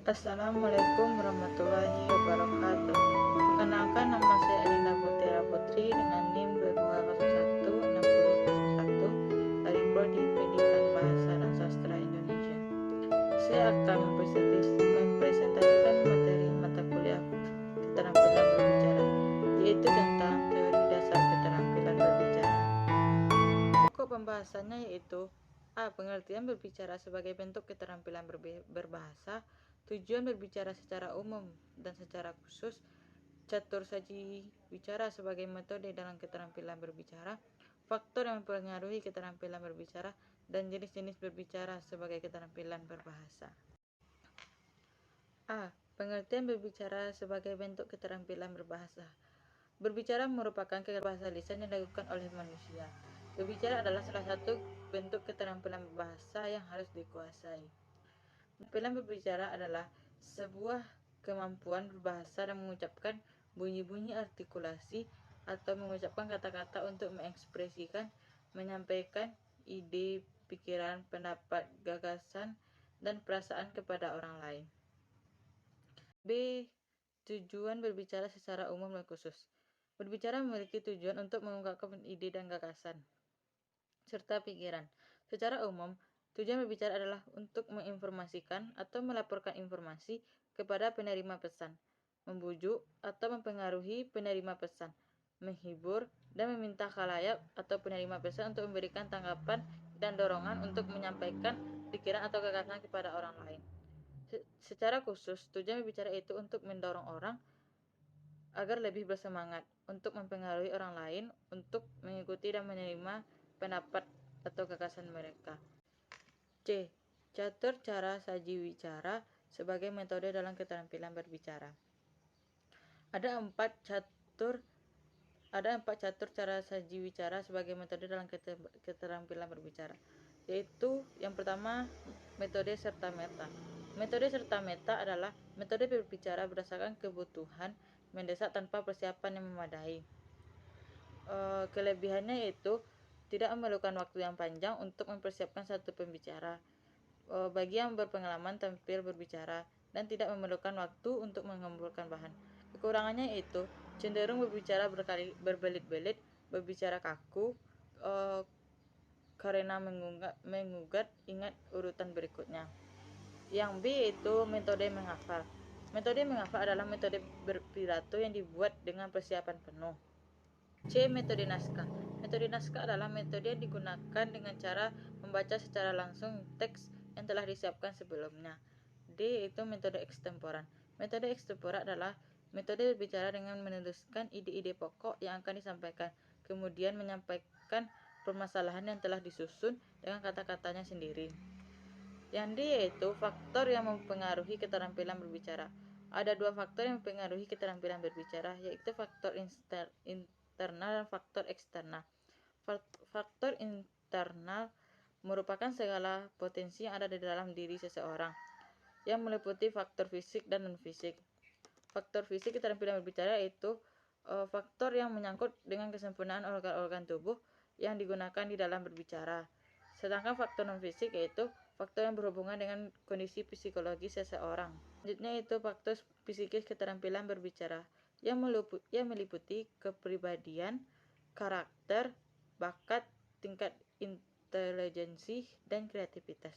Assalamualaikum warahmatullahi wabarakatuh. Perkenalkan, nama saya Elina Putera Putri dengan NIM 22016001 dari Prodi Pendidikan Bahasa dan Sastra Indonesia. Saya akan mempresentasikan materi mata kuliah keterampilan berbicara, yaitu tentang teori dasar keterampilan berbicara. Pokok pembahasannya yaitu A. Pengertian berbicara sebagai bentuk keterampilan berbahasa. Tujuan berbicara secara umum dan secara khusus. Catur saji bicara sebagai metode dalam keterampilan berbicara. Faktor yang mempengaruhi keterampilan berbicara dan jenis-jenis berbicara sebagai keterampilan berbahasa. A. Pengertian berbicara sebagai bentuk keterampilan berbahasa. Berbicara merupakan kegiatan bahasa lisan yang dilakukan oleh manusia. Berbicara adalah salah satu bentuk keterampilan berbahasa yang harus dikuasai. Keterampilan berbicara adalah sebuah kemampuan berbahasa dan mengucapkan bunyi-bunyi artikulasi atau mengucapkan kata-kata untuk mengekspresikan, menyampaikan ide, pikiran, pendapat, gagasan, dan perasaan kepada orang lain. B. Tujuan berbicara secara umum dan khusus. Berbicara memiliki tujuan untuk mengungkapkan ide dan gagasan, serta pikiran. Secara umum, tujuan berbicara adalah untuk menginformasikan atau melaporkan informasi kepada penerima pesan, membujuk atau mempengaruhi penerima pesan, menghibur, dan meminta khalayak atau penerima pesan untuk memberikan tanggapan dan dorongan untuk menyampaikan pikiran atau gagasan kepada orang lain. Secara khusus, tujuan berbicara itu untuk mendorong orang agar lebih bersemangat, untuk mempengaruhi orang lain, untuk mengikuti dan menerima pendapat atau gagasan mereka. C. Catur cara saji wicara sebagai metode dalam keterampilan berbicara. Ada empat catur cara saji wicara sebagai metode dalam keterampilan berbicara, yaitu yang pertama, metode serta meta. Metode serta meta adalah metode berbicara berdasarkan kebutuhan mendesak tanpa persiapan yang memadai. Kelebihannya yaitu tidak memerlukan waktu yang panjang untuk mempersiapkan satu pembicara bagi yang berpengalaman tampil berbicara dan tidak memerlukan waktu untuk mengumpulkan bahan. Kekurangannya yaitu cenderung berbicara berbelit-belit, berbicara kaku, karena mengugat ingat urutan berikutnya. Yang B yaitu metode menghafal. Metode menghafal adalah metode berpidato yang dibuat dengan persiapan penuh. C. Metode naskah. Metode naskah adalah metode yang digunakan dengan cara membaca secara langsung teks yang telah disiapkan sebelumnya. D. Yaitu metode ekstemporan. Metode ekstemporan adalah metode berbicara dengan menuliskan ide-ide pokok yang akan disampaikan, kemudian menyampaikan permasalahan yang telah disusun dengan kata-katanya sendiri. Yang D yaitu faktor yang mempengaruhi keterampilan berbicara. Ada dua faktor yang mempengaruhi keterampilan berbicara, yaitu faktor internal dan faktor eksternal. Faktor internal merupakan segala potensi yang ada di dalam diri seseorang, yang meliputi faktor fisik dan non-fisik. Faktor fisik keterampilan berbicara yaitu faktor yang menyangkut dengan kesempurnaan organ-organ tubuh yang digunakan di dalam berbicara. Sedangkan faktor non-fisik yaitu faktor yang berhubungan dengan kondisi psikologi seseorang. Selanjutnya itu faktor psikis keterampilan berbicara yang meliputi kepribadian, karakter, bakat, tingkat intelijensi, dan kreativitas.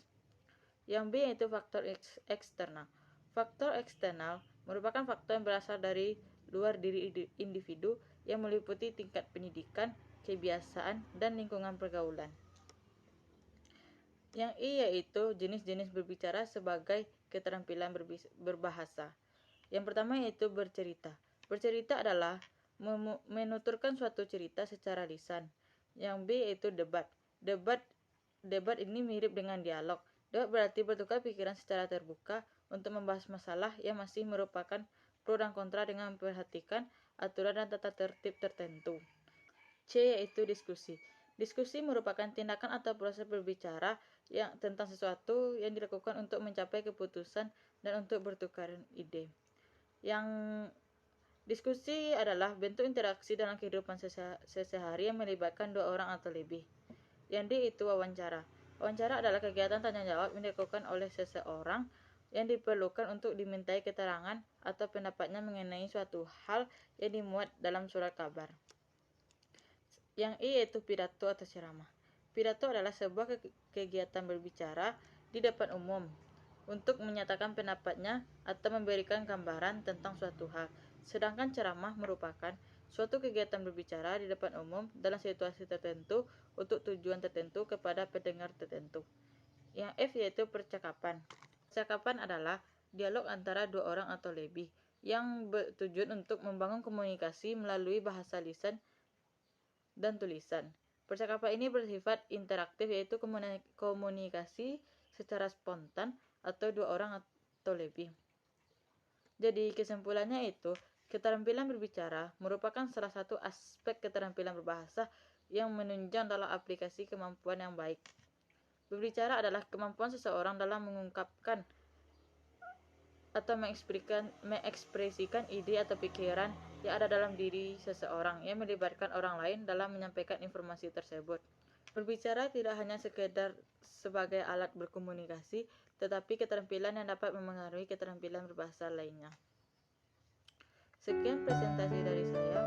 Yang B yaitu faktor eksternal. Faktor eksternal merupakan faktor yang berasal dari luar diri individu yang meliputi tingkat pendidikan, kebiasaan, dan lingkungan pergaulan. Yang I yaitu jenis-jenis berbicara sebagai keterampilan berbahasa. Yang pertama yaitu bercerita. Bercerita adalah menuturkan suatu cerita secara lisan. Yang B yaitu debat. Debat ini mirip dengan dialog. Debat berarti bertukar pikiran secara terbuka untuk membahas masalah yang masih merupakan pro dan kontra dengan memperhatikan aturan dan tata tertib tertentu. C yaitu diskusi. Diskusi merupakan tindakan atau proses berbicara yang tentang sesuatu yang dilakukan untuk mencapai keputusan dan untuk bertukar ide. Yang diskusi adalah bentuk interaksi dalam kehidupan sehari-hari yang melibatkan dua orang atau lebih. Yang D itu wawancara. Wawancara adalah kegiatan tanya jawab yang dilakukan oleh seseorang yang diperlukan untuk dimintai keterangan atau pendapatnya mengenai suatu hal yang dimuat dalam surat kabar. Yang I yaitu pidato atau ceramah. Pidato adalah sebuah kegiatan berbicara di depan umum untuk menyatakan pendapatnya atau memberikan gambaran tentang suatu hal. Sedangkan ceramah merupakan suatu kegiatan berbicara di depan umum dalam situasi tertentu untuk tujuan tertentu kepada pendengar tertentu. Yang F yaitu percakapan. Percakapan adalah dialog antara dua orang atau lebih yang bertujuan untuk membangun komunikasi melalui bahasa lisan dan tulisan. Percakapan ini bersifat interaktif, yaitu komunikasi secara spontan atau dua orang atau lebih. Jadi kesimpulannya itu, keterampilan berbicara merupakan salah satu aspek keterampilan berbahasa yang menunjang dalam aplikasi kemampuan yang baik. Berbicara adalah kemampuan seseorang dalam mengungkapkan atau mengekspresikan ide atau pikiran yang ada dalam diri seseorang yang melibatkan orang lain dalam menyampaikan informasi tersebut. Berbicara tidak hanya sekedar sebagai alat berkomunikasi, tetapi keterampilan yang dapat memengaruhi keterampilan berbahasa lainnya. Sekian presentasi dari saya.